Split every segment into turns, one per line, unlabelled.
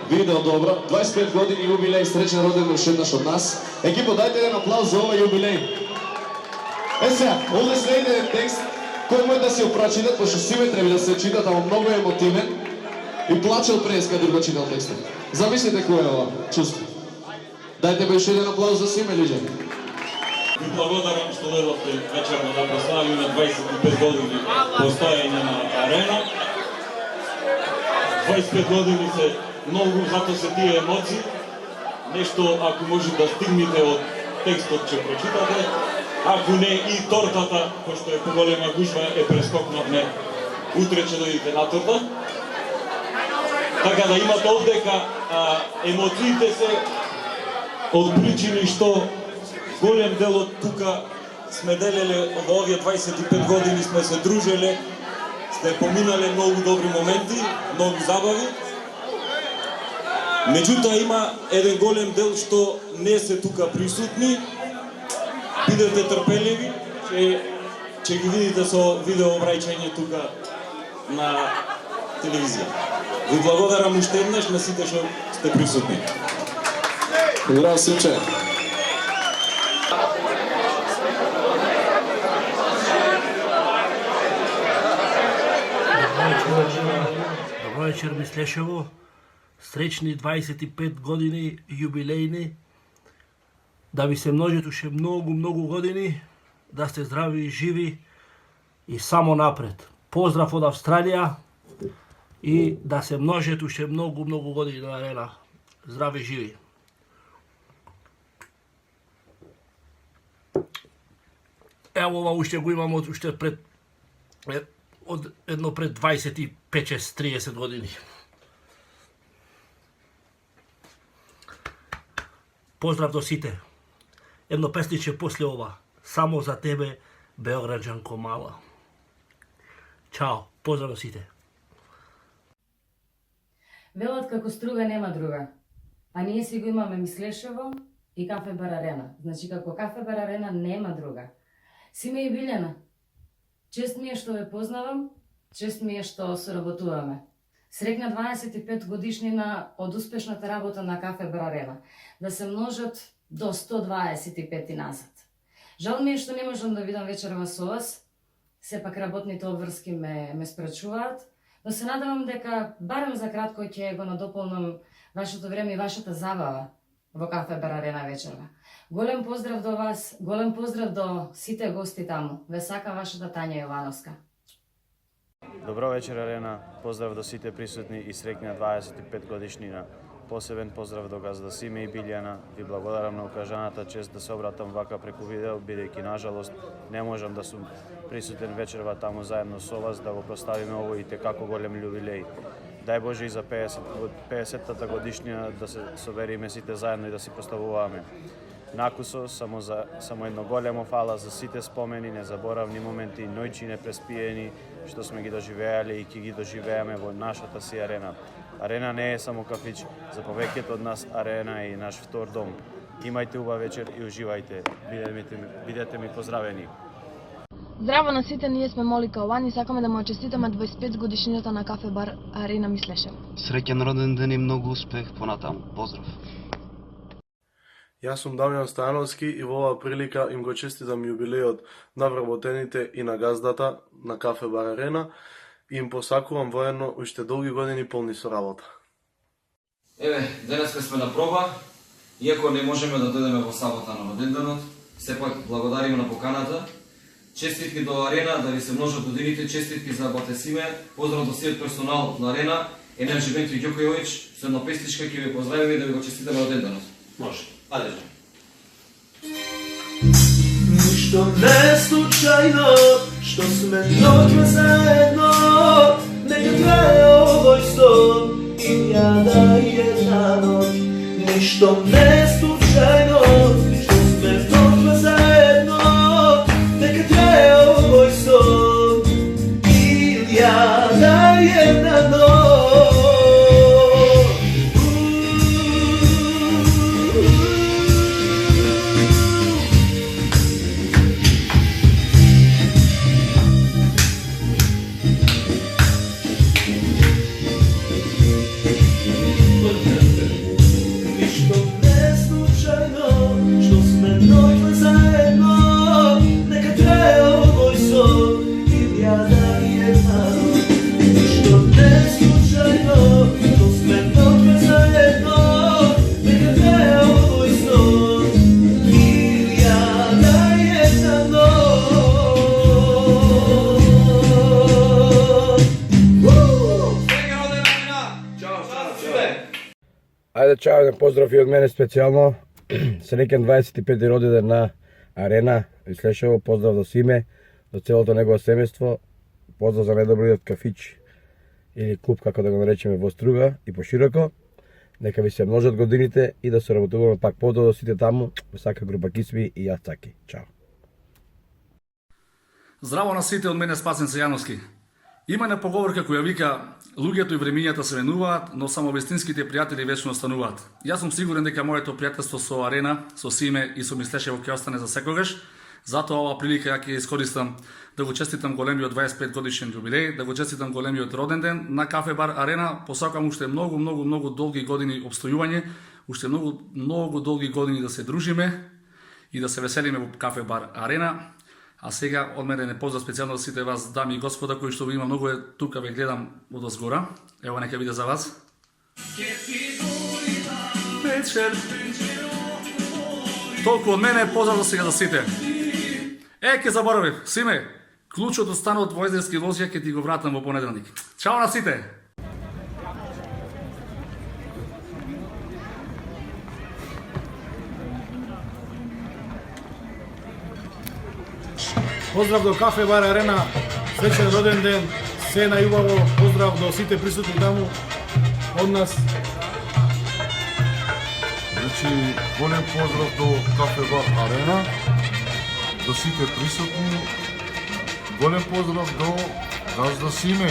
Видео добро. 25 години јубилеј, среќен роден уште еднаш од нас. Екипо, дајте еден аплауз за овој јубилеј. Сега, овде следи еден текст кој може да си го прочитат, пошто сиве треба да се читат, ама многу емотивен и плачел през кога го читал текстот. Замислите кој е ова чувство. Дајте уште еден аплауз за Симе, луѓе.
Ви благодарам што дојдовте вечерно да прославиме 25 години постоење на Арена. 25 години се многу, затоа се тие емоции. Нешто, ако може да стигнете од текстот, ќе прочитате. Ако не и тортата, пошто е поголема гужва, е прескокнавме. Утре ќе дојдете на торта. Така да имате овдека емоциите се од причини што голем дел од тука сме делеле од овие 25 години, сме се дружеле, сте поминале многу добри моменти, многу забави. Меѓутоа има еден голем дел што не се тука присутни. Бидете трпеливи, ќе ги видите со видео обраќање тука на телевизија. Ви благодарам уште еднаш на сите што сте присутни.
Браво, Симче.
Добро вечер, Мислешево. Сречни 25 години јубилејни. Да ви се множат уште многу години, да сте здрави и живи и само напред. Поздрав од Австралија и да се множат уште многу години на Арена. Здрави и живи. Ево ова уште го имам од уште пред едно пред 25-30 години. Поздрав до сите. Едно песниче после ова. Само за тебе, Београđanко мала. Чао, поздрав до сите.
Велат како струга нема друга. А ние си го имаме Мислешево и Кафе Бар Арена. Значи како Кафе Бар Арена нема друга. Симе и Билјана. Чест ми е што ве познавам, чест ми е што соработуваме. Срекна 25 годишнина од успешната работа на Кафе Бар Арена. Да се множат до 125 и назад. Жал ми е што не можам да видам вечерва со вас. Сепак работните обврски ме спречуваат, но се надевам дека барем за кратко ќе го надополнам вашето време и вашата забава во Кафе Бар Арена вечерва. Голем поздрав до вас, голем поздрав до сите гости таму. Ве сака вашата Тања Јовановска.
Добро вечер, Арена. Поздрав до сите присутни и срекна 25 годишнина. Посебен поздрав до газда Симе и Билјана. Ви благодарам на укажаната чест да се обратам вака преку видео, бидејќи нажалост не можам да сум присутен вечерва таму заедно со вас да го проставиме овој и како голем јубилеј. Дај Боже и за 50-та годишнина да се собериме сите заедно и да си проставуваме. Накусо, само едно големо фала за сите спомени, незаборавни моменти, ноќи непреспиени, што сме ги доживеале и ќе ги доживееме во нашата си Арена. Арена не е само кафич, за повеќето од нас Арена е и наш втор дом. Имајте убав вечер и уживајте. Бидете ми поздравени.
Здраво на сите, ние сме Молика Ован и сакаме да му честитаме 25 годишнината на Кафе Бар Арена Мислешево.
Среќен роден ден и многу успех понатаму. Поздрав.
Јас сум Дамјан Стојановски и во оваа прилика им го честитам јубилејот на вработените и на газдата на Кафе Бар Арена и им посакувам воедно уште долги години полни со работа.
Еве, денеска сме на проба, иако не можеме да дојдеме во сабота на роденденот, сепак благодариме на поканата. Честитки до Арена, да ви се множат годините, честитки за бате Симе, поздрав до сиот персонал на Арена, Енерджи Бенто и Ѓоко Јович, со едно песничка ќе ви поздравиме и да ви го честитаме роденденот. Може. Ајде.
Ништо не е случајно, што сме дојдме заедно, нека трае овој сон и јада и една ноќ. Ништо не е случајно, што сме дојдме заедно, нека трае овој сон и јада и една ноќ.
Thank you.
Ајде, чао, еден поздрав и од мене специјално. Среќен 25 роденден на Арена Мислешево. Поздрав до Симе, до целото негово семејство. Поздрав за најдобриот кафич или клуб, како да го наречеме, во Струга и пошироко. Нека ви се множат годините и да се работуваме пак подолу сите таму. Сака група Кисми и јас Цаки. Чао.
Здраво на сите од мене Спасен Сејановски. Има една поговорка која вика: луѓето и времињата се менуваат, но само вистинските пријатели вечно остануваат. Јас сум сигурен дека моето пријателство со Арена, со Симе и со Мислешево ќе остане за секогаш. Затоа оваа прилика ја ќе искористам да го честитам големиот 25 годишен јубилеј, да го честитам големиот роден ден на Кафе Бар Арена. Посакам уште многу долги години обстојување, уште многу долги години да се дружиме и да се веселиме во Кафе Бар Арена. А сега од мене не поздрав специјално сите вас, дами и господа, кои што ви има многу, тука ве гледам од озгора. Ево, нека биде за вас. Вечер. Толку од мене, поздрав за сега за сите. Ке заборавив, Симе, клучот од станот во Езерски лозија ќе ти го вратам во понеделник. Чао на сите.
Поздрав до Кафе Бар Арена, среќен роден ден, се најубаво, поздрав до сите присутни таму од нас.
Значи, голем поздрав до Кафе Бар Арена, до сите присутни, голем поздрав до газда Симе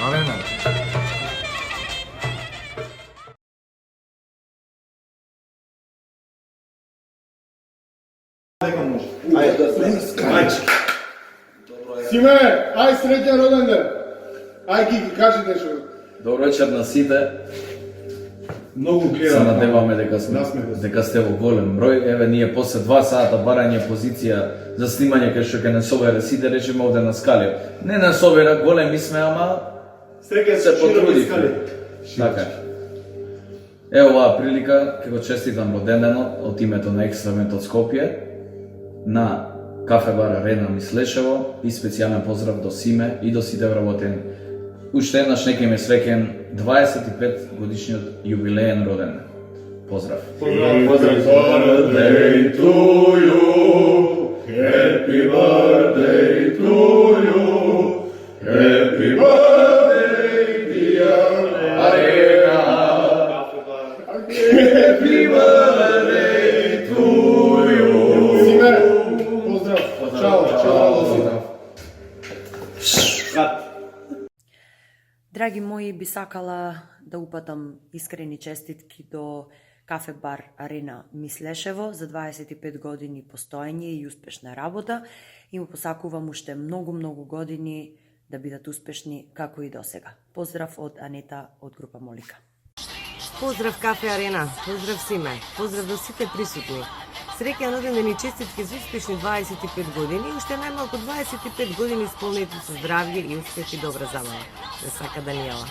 Арена.
Симе, ај среќен роден ден. Ај Кики, кажи нешто.
Добро вечер на сите.
Многу гледам.
Се надеваме дека сте во голем број. Еве ние после 2 сата барање позиција за снимање кај што ќе не собере сите, речеме овде на Скалија. Не на собера, големи сме, ама се потрудивме. Така. Ево оваа прилика ќе го честитам роденденот од името на Екстраментот Скопје на Кафе Бар Арена Мислешево и специјален поздрав до Симе и до сите вработени. Уште еднаш нека им е среќен 25 годишниот јубилеен роден ден. Поздрав.
Поздрав. Birthday to you. Happy birthday to you. Happy birthday dear Arena. Happy birthday to you. Симе, поздрав. Чао.
Драги мои, би сакала да упатам искрени честитки до Кафе Бар Арена Мислешево за 25 години постоење и успешна работа и му посакувам уште многу години да бидат успешни како и досега. Поздрав од Анета од група Молика.
Поздрав Кафе Арена, поздрав Симе, поздрав до сите присутни. Среќен роден ден и честитки за успешни 25 години и уште најмалку 25 години исполнети со здравје и успех и добра забава. Се сака Даниела.